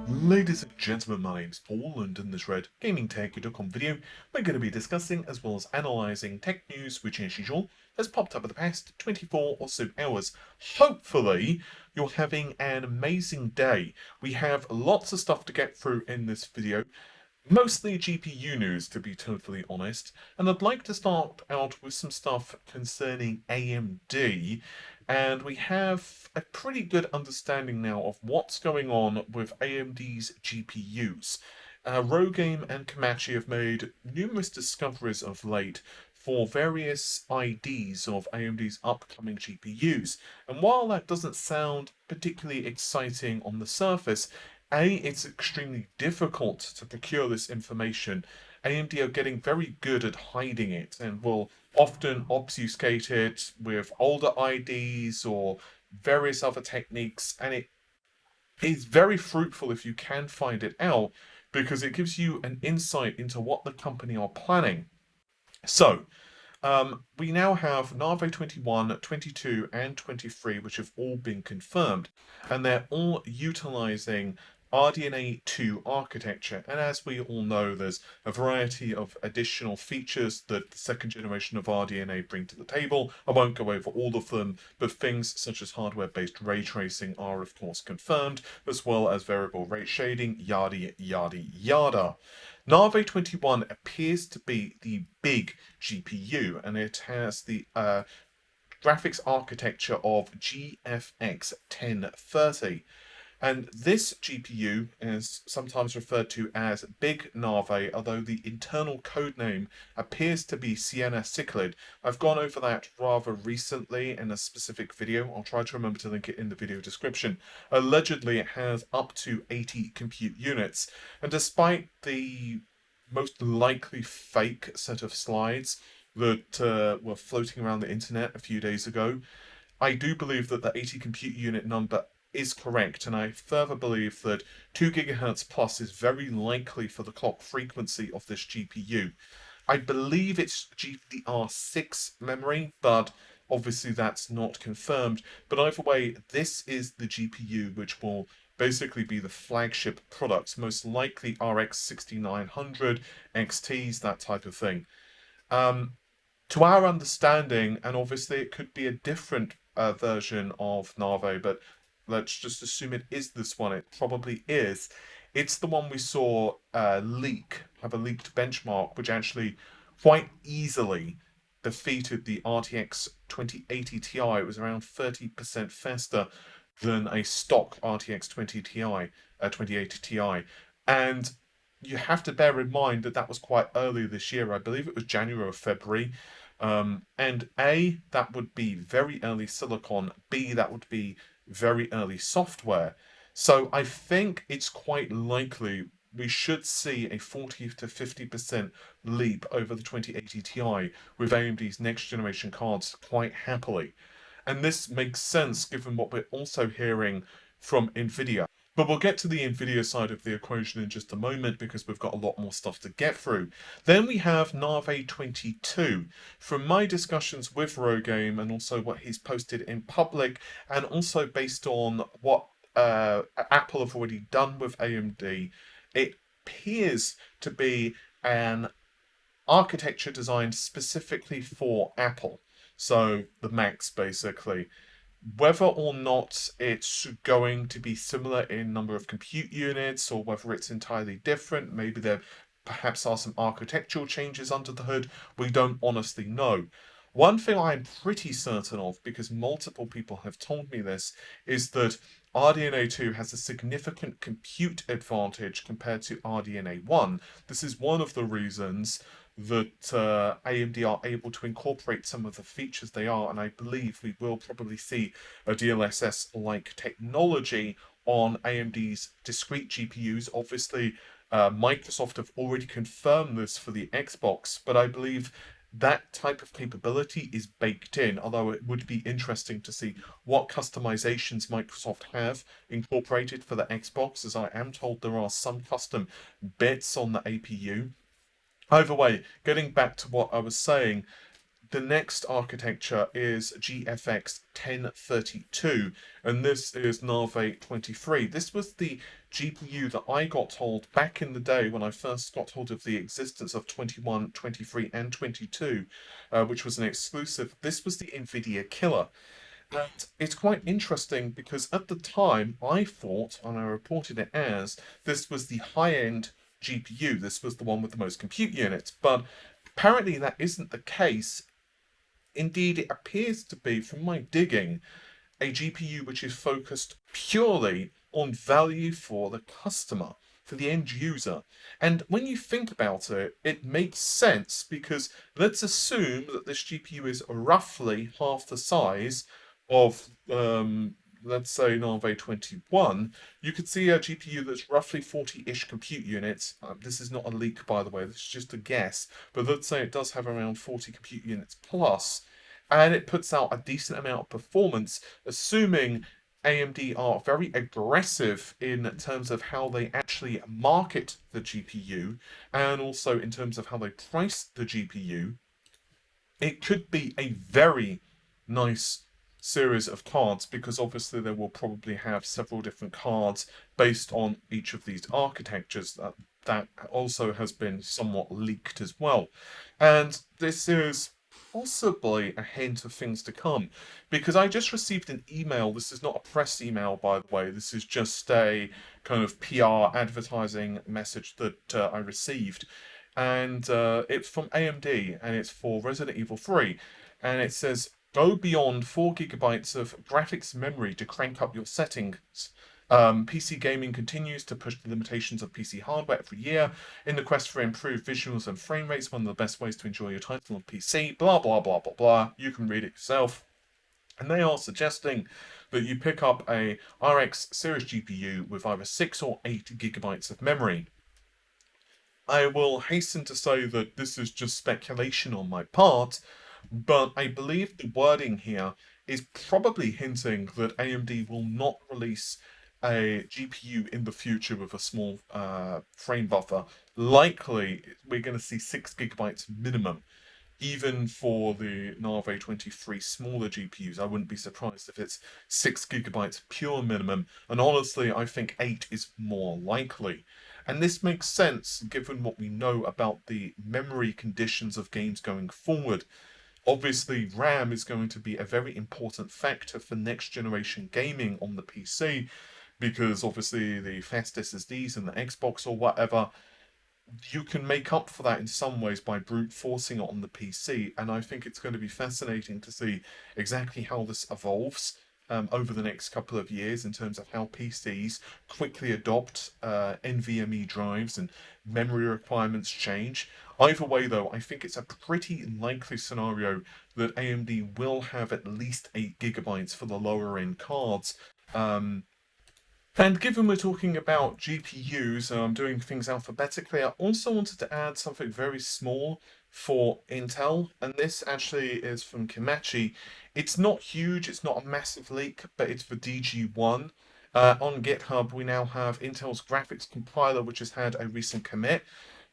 Ladies and gentlemen, my name's Paul, and in this Red Gaming Tech.com video, we're going to be discussing as well as analysing tech news which, as usual, has popped up in the past 24 or so hours. Hopefully, you're having an amazing day. We have lots of stuff to get through in this video, mostly GPU news, to be totally honest, and I'd like to start out with some stuff concerning AMD, and we have a pretty good understanding now of what's going on with AMD's GPUs. Rogame and Komachi have made numerous discoveries of late for various IDs of AMD's upcoming GPUs, and while that doesn't sound particularly exciting on the surface, it's extremely difficult to procure this information. AMD are getting very good at hiding it and will often obfuscate it with older IDs or various other techniques, and it is very fruitful if you can find it out because it gives you an insight into what the company are planning. So, we now have Navi 21, 22, and 23, which have all been confirmed, and they're all utilizing RDNA 2 architecture. And as we all know, there's a variety of additional features that the second generation of RDNA bring to the table. I won't go over all of them, but things such as hardware-based ray tracing are of course confirmed, as well as variable rate shading, yada yada yada. Navi 21 appears to be the big GPU, and it has the graphics architecture of GFX 1030. And this GPU is sometimes referred to as Big Navi, although the internal code name appears to be Sienna Cichlid. I've gone over that rather recently in a specific video. I'll try to remember to link it in the video description. Allegedly, it has up to 80 compute units, and despite the most likely fake set of slides that were floating around the internet a few days ago, I do believe that the 80 compute unit number is correct, and I further believe that 2 GHz plus is very likely for the clock frequency of this GPU. I believe it's GDDR6 memory, but obviously that's not confirmed. But either way, this is the GPU which will basically be the flagship products, most likely RX 6900, XTs, that type of thing. To our understanding, and obviously it could be a different version of Navi, but let's just assume it is this one. It probably is. It's the one we saw have a leaked benchmark, which actually quite easily defeated the RTX 2080 Ti. It was around 30% faster than a stock RTX 2080 Ti. And you have to bear in mind that that was quite early this year. I believe it was January or February. And A, that would be very early silicon. B, that would be very early software. So I think it's quite likely we should see a 40 to 50% leap over the 2080 Ti with AMD's next generation cards quite happily. And this makes sense given what we're also hearing from Nvidia. But we'll get to the Nvidia side of the equation in just a moment because we've got a lot more stuff to get through. Then we have Navi 22. From my discussions with Rogame and also what he's posted in public, and also based on what Apple have already done with AMD, it appears to be an architecture designed specifically for Apple. So the Macs, basically. Whether or not it's going to be similar in number of compute units or whether it's entirely different, maybe there perhaps are some architectural changes under the hood, we don't honestly know. One thing I'm pretty certain of, because multiple people have told me this, is that RDNA 2 has a significant compute advantage compared to RDNA 1. This is one of the reasons that AMD are able to incorporate some of the features they are, and I believe we will probably see a DLSS-like technology on AMD's discrete GPUs. Obviously, Microsoft have already confirmed this for the Xbox, but I believe that type of capability is baked in, although it would be interesting to see what customizations Microsoft have incorporated for the Xbox, as I am told there are some custom bits on the APU. Either way, getting back to what I was saying, The next architecture is GFX 1032, and this is Navi 23. This was the GPU that I got told back in the day when I first got hold of the existence of 21, 23, and 22, which was an exclusive. This was the Nvidia killer. And it's quite interesting because at the time I thought, and I reported it as, this was the high-end GPU. This was the one with the most compute units. But apparently that isn't the case. Indeed, it appears to be, from my digging, a GPU which is focused purely on value for the customer, for the end user. And when you think about it, it makes sense because let's assume that this GPU is roughly half the size of, let's say, Navi 21. You could see a GPU that's roughly 40-ish compute units. This is not a leak, by the way, this is just a guess, but let's say it does have around 40 compute units plus, and it puts out a decent amount of performance, assuming AMD are very aggressive in terms of how they actually market the GPU and also in terms of how they price the GPU. It could be a very nice series of cards because obviously they will probably have several different cards based on each of these architectures. That also has been somewhat leaked as well. And this is possibly a hint of things to come because I just received an email. This is not a press email, by the way. This is just a kind of PR advertising message that I received. And it's from AMD and it's for Resident Evil 3. And it says, go beyond 4 gigabytes of graphics memory to crank up your settings. PC gaming continues to push the limitations of PC hardware every year. In the quest for improved visuals and frame rates, one of the best ways to enjoy your title on PC, blah, blah, blah, blah, blah. You can read it yourself. And they are suggesting that you pick up a RX series GPU with either 6 or 8 gigabytes of memory. I will hasten to say that this is just speculation on my part, but I believe the wording here is probably hinting that AMD will not release a GPU in the future with a small frame buffer. Likely, we're going to see 6 gigabytes minimum. Even for the Navi 23 smaller GPUs, I wouldn't be surprised if it's 6 gigabytes pure minimum, and honestly, I think 8 is more likely. And this makes sense given what we know about the memory conditions of games going forward. Obviously, RAM is going to be a very important factor for next generation gaming on the PC, because obviously the fast SSDs and the Xbox or whatever, you can make up for that in some ways by brute forcing it on the PC, and I think it's going to be fascinating to see exactly how this evolves over the next couple of years in terms of how PCs quickly adopt NVMe drives and memory requirements change. Either way, though, I think it's a pretty likely scenario that AMD will have at least 8 gigabytes for the lower end cards. And given we're talking about GPUs, doing things alphabetically, I also wanted to add something very small for Intel, and this actually is from Kimachi. It's not huge, it's not a massive leak, but it's for DG1. On GitHub, we now have Intel's graphics compiler, which has had a recent commit,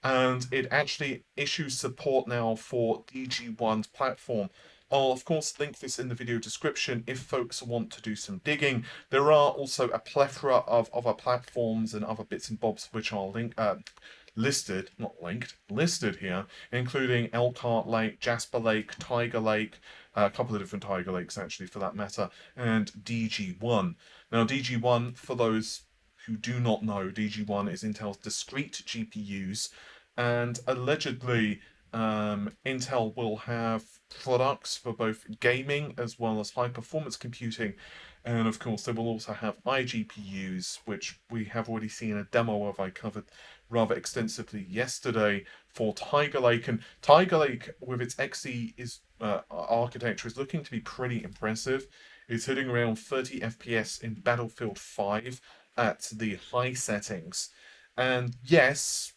and it actually issues support now for DG1's platform. I'll of course link this in the video description if folks want to do some digging. There are also a plethora of other platforms and other bits and bobs which are listed, not linked, listed here, including Elkhart Lake, Jasper Lake, Tiger Lake, a couple of different Tiger Lakes actually for that matter, and DG1. Now DG1, for those who do not know, DG1 is Intel's discrete GPUs, and allegedly Intel will have products for both gaming as well as high performance computing, and of course they will also have iGPUs, which we have already seen a demo of. I covered rather extensively yesterday for Tiger Lake, and Tiger Lake with its Xe architecture is looking to be pretty impressive. It's hitting around 30 FPS in Battlefield 5 at the high settings, and yes,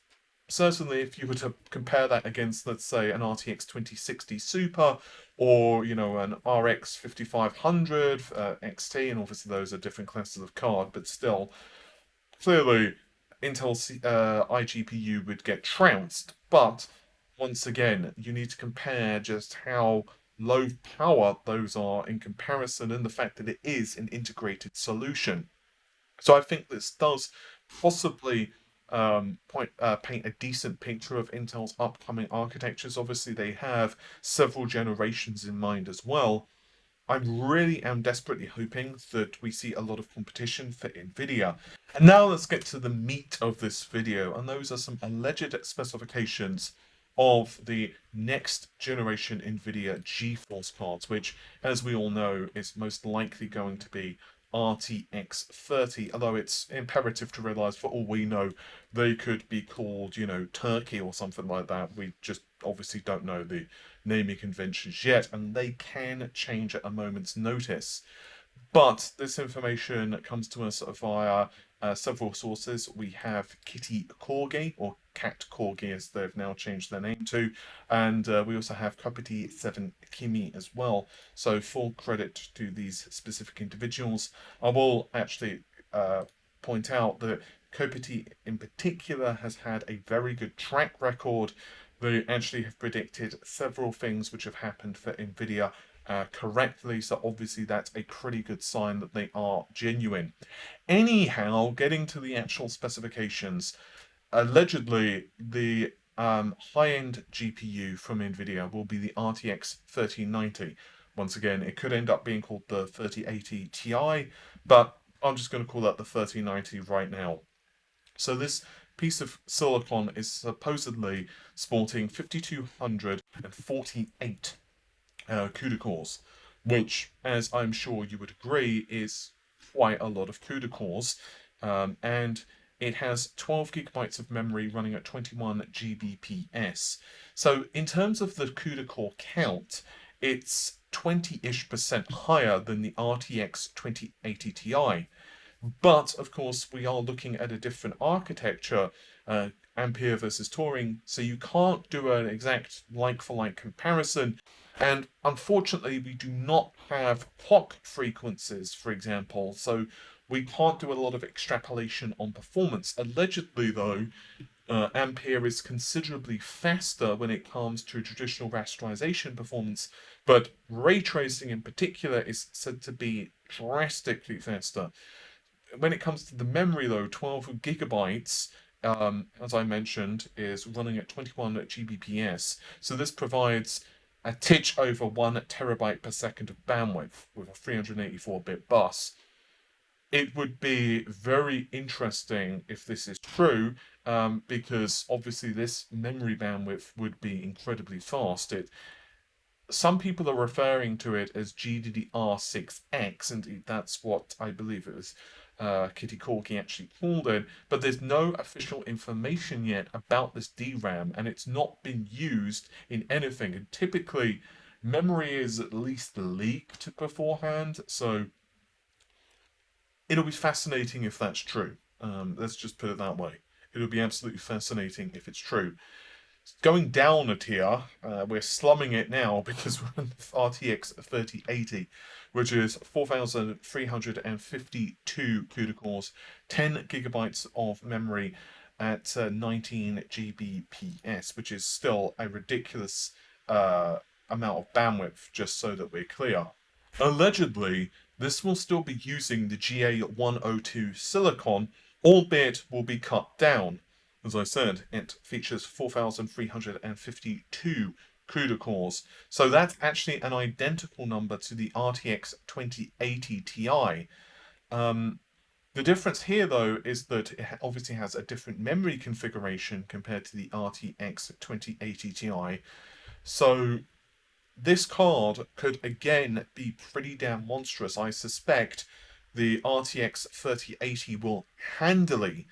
certainly if you were to compare that against, let's say, an RTX 2060 Super or, you know, an RX 5500 XT, and obviously those are different classes of card, but still, clearly Intel's iGPU would get trounced. But once again, you need to compare just how low power those are in comparison, and the fact that it is an integrated solution. So I think this does possibly paint a decent picture of Intel's upcoming architectures. Obviously, they have several generations in mind as well. I really am desperately hoping that we see a lot of competition for Nvidia. And now let's get to the meat of this video, and those are some alleged specifications of the next generation Nvidia GeForce cards, which, as we all know, is most likely going to be RTX 30, although it's imperative to realize, for all we know, they could be called, Turkey or something like that. We just obviously don't know the naming conventions yet, and they can change at a moment's notice. But this information comes to us via several sources. We have Kitty Corgi, or Cat Corgi as they've now changed their name to, and we also have Kopiti 7 Kimi as well. So full credit to these specific individuals. I will actually point out that Kopiti in particular has had a very good track record. They actually have predicted several things which have happened for Nvidia correctly, so obviously that's a pretty good sign that they are genuine. Anyhow, getting to the actual specifications, allegedly the high-end GPU from Nvidia will be the RTX 3090. Once again, it could end up being called the 3080 Ti, but I'm just going to call that the 3090 right now. So this piece of silicon is supposedly sporting 5248 CUDA cores, which, as I'm sure you would agree, is quite a lot of CUDA cores. And it has 12 gigabytes of memory running at 21 Gbps. So in terms of the CUDA core count, it's 20-ish% higher than the RTX 2080 Ti. But of course, we are looking at a different architecture, Ampere versus Turing, so you can't do an exact like-for-like comparison. And unfortunately, we do not have clock frequencies, for example, so we can't do a lot of extrapolation on performance. Allegedly, though, Ampere is considerably faster when it comes to traditional rasterization performance, but ray tracing in particular is said to be drastically faster. When it comes to the memory, though, 12 gigabytes, as I mentioned, is running at 21 Gbps. So this provides a titch over 1 terabyte per second of bandwidth with a 384-bit bus. It would be very interesting if this is true, because obviously this memory bandwidth would be incredibly fast. Some people are referring to it as GDDR6X, and that's what I believe it was Kitty Corky actually called it, but there's no official information yet about this DRAM, and it's not been used in anything. And typically, memory is at least leaked beforehand, so it'll be fascinating if that's true. Let's just put it that way. It'll be absolutely fascinating if it's true. Going down a tier, we're slumming it now because we're in the RTX 3080, which is 4,352 CUDA cores, 10 gigabytes of memory at 19 Gbps, which is still a ridiculous amount of bandwidth, just so that we're clear. Allegedly, this will still be using the GA102 silicon, albeit will be cut down. As I said, it features 4,352 CUDA cores. So that's actually an identical number to the RTX 2080 Ti. The difference here, though, is that it obviously has a different memory configuration compared to the RTX 2080 Ti. So this card could again be pretty damn monstrous. I suspect the RTX 3080 will handily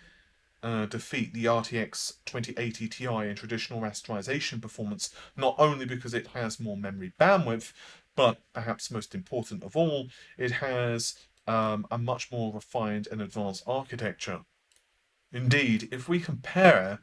defeat the RTX 2080 Ti in traditional rasterization performance, not only because it has more memory bandwidth, but perhaps most important of all, it has a much more refined and advanced architecture. Indeed, if we compare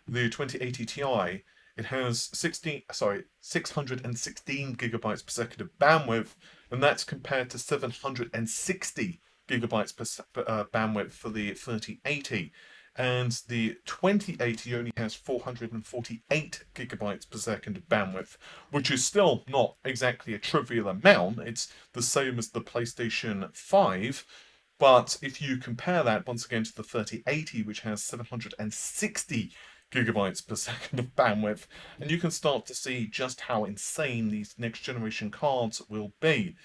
the 2080 Ti, it has 616 gigabytes per second of bandwidth, and that's compared to 760 gigabytes per bandwidth for the 3080. and the 2080 only has 448 gigabytes per second of bandwidth, which is still not exactly a trivial amount. It's the same as the PlayStation 5, but if you compare that once again to the 3080, which has 760 gigabytes per second of bandwidth, and you can start to see just how insane these next generation cards will be.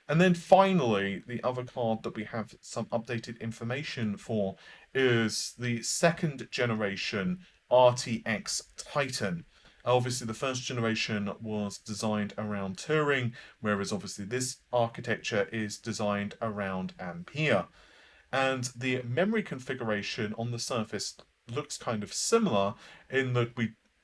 And then finally, the other card that we have some updated information for is the second generation RTX Titan. Obviously, the first generation was designed around Turing, whereas obviously this architecture is designed around Ampere. And the memory configuration on the surface looks kind of similar in that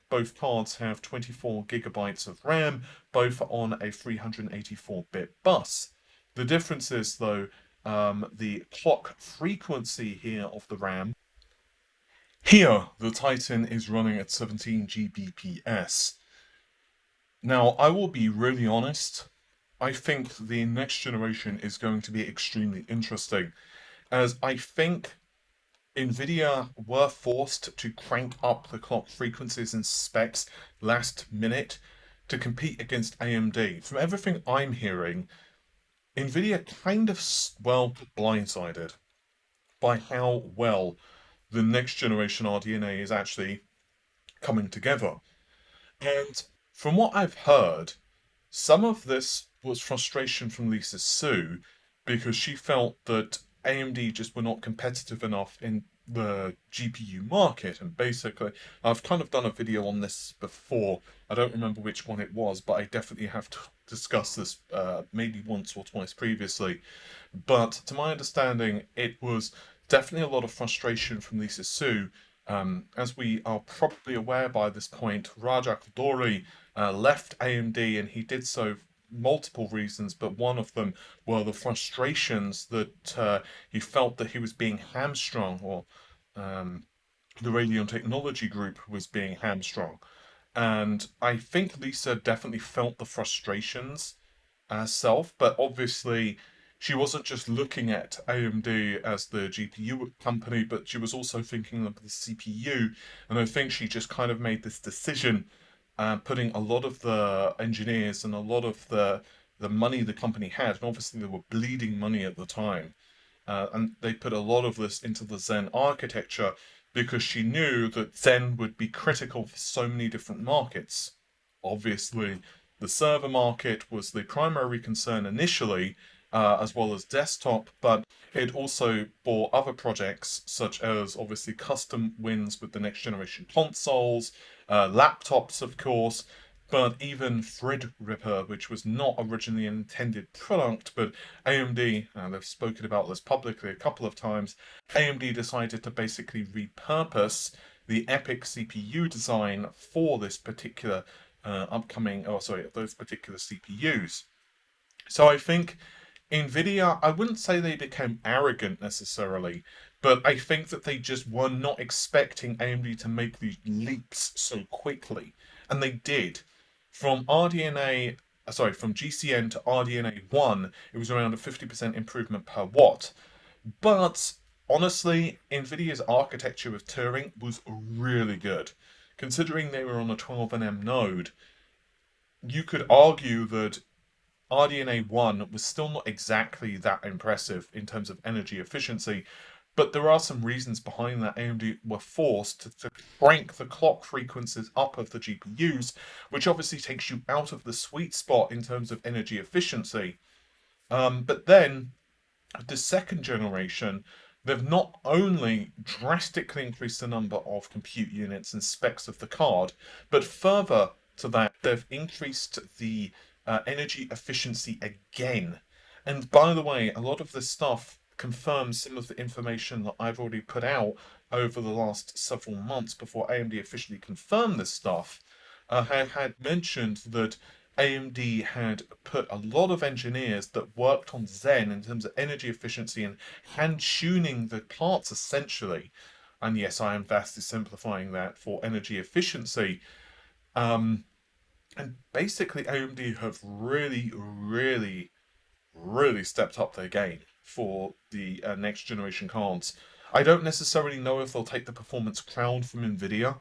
both cards have 24 gigabytes of RAM, both on a 384-bit bus. The difference is, though, the clock frequency here of the RAM. Here, the Titan is running at 17 Gbps. Now, I will be really honest. I think the next generation is going to be extremely interesting, as I think Nvidia were forced to crank up the clock frequencies and specs last minute to compete against AMD. From everything I'm hearing, Nvidia kind of, well, blindsided by how well the next generation RDNA is actually coming together. And from what I've heard, some of this was frustration from Lisa Su because she felt that AMD just were not competitive enough in the GPU market. And basically, I've kind of done a video on this before. I don't remember which one it was, but I definitely have discussed this maybe once or twice previously. But to my understanding, it was definitely a lot of frustration from Lisa Su. As we are probably aware by this point, Raja Koduri left AMD, and he did so multiple reasons, but one of them were the frustrations that he felt that he was being hamstrung, or the Radeon Technology Group was being hamstrung. And I think Lisa definitely felt the frustrations herself, but obviously she wasn't just looking at AMD as the GPU company, but she was also thinking of the CPU. And I think she just kind of made this decision, putting a lot of the engineers and a lot of the money the company had, and obviously they were bleeding money at the time, and they put a lot of this into the Zen architecture because she knew that Zen would be critical for so many different markets. Obviously, the server market was the primary concern initially, as well as desktop, but it also bore other projects such as obviously custom wins with the next generation consoles, laptops, of course, but even Threadripper, which was not originally an intended product, but AMD, and they've spoken about this publicly a couple of times, AMD decided to basically repurpose the EPIC CPU design for this particular those particular CPUs. So I think Nvidia, I wouldn't say they became arrogant necessarily, but I think that they just were not expecting AMD to make these leaps so quickly. And they did. From from GCN to RDNA 1, it was around a 50% improvement per watt. But honestly, Nvidia's architecture with Turing was really good. Considering they were on a 12nm node, you could argue that RDNA 1 was still not exactly that impressive in terms of energy efficiency, but there are some reasons behind that. AMD were forced to crank the clock frequencies up of the GPUs, which obviously takes you out of the sweet spot in terms of energy efficiency. But then, the second generation, they've not only drastically increased the number of compute units and specs of the card, but further to that, they've increased the energy efficiency again. And by the way, a lot of this stuff confirms some of the information that I've already put out over the last several months before AMD officially confirmed this stuff. I had mentioned that AMD had put a lot of engineers that worked on Zen in terms of energy efficiency and hand tuning the parts essentially. And yes, I am vastly simplifying that for energy efficiency. And basically, AMD have really, really, really stepped up their game for the next generation cards. I don't necessarily know if they'll take the performance crown from Nvidia,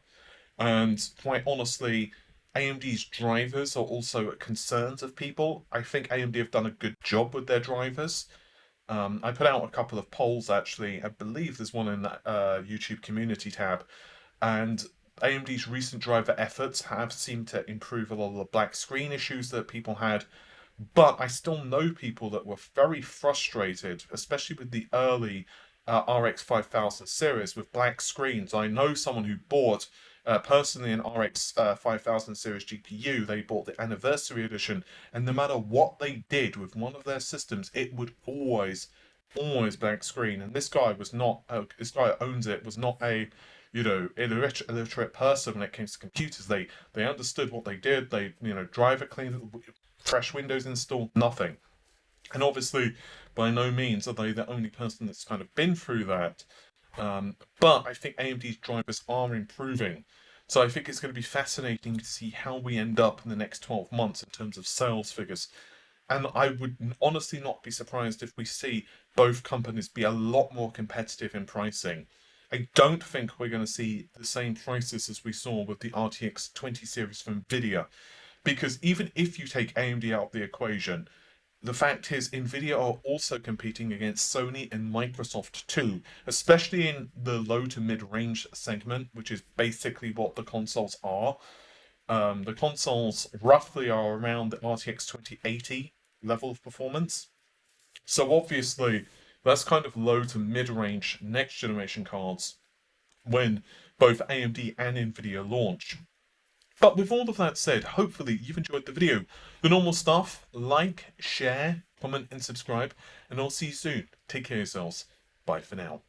and quite honestly, AMD's drivers are also concerns of people. I think AMD have done a good job with their drivers. I put out a couple of polls actually. I believe there's one in that YouTube community tab, and AMD's recent driver efforts have seemed to improve a lot of the black screen issues that people had. But I still know people that were very frustrated, especially with the early RX 5000 series with black screens. I know someone who bought personally an RX 5000 series GPU. They bought the anniversary edition, and no matter what they did with one of their systems, it would always black screen. And this guy was not, this guy that owns it was not a, illiterate person when it came to computers. They understood what they did. They, driver clean, fresh Windows installed, nothing. And obviously, by no means are they the only person that's kind of been through that. But I think AMD's drivers are improving. So I think it's going to be fascinating to see how we end up in the next 12 months in terms of sales figures. And I would honestly not be surprised if we see both companies be a lot more competitive in pricing. I don't think we're going to see the same prices as we saw with the RTX 20 series from Nvidia. Because even if you take AMD out of the equation, the fact is Nvidia are also competing against Sony and Microsoft too, especially in the low to mid-range segment, which is basically what the consoles are. The consoles roughly are around the RTX 2080 level of performance. So obviously, that's kind of low to mid-range next generation cards when both AMD and Nvidia launch. But with all of that said, hopefully you've enjoyed the video. The normal stuff, like, share, comment and subscribe, and I'll see you soon. Take care of yourselves. Bye for now.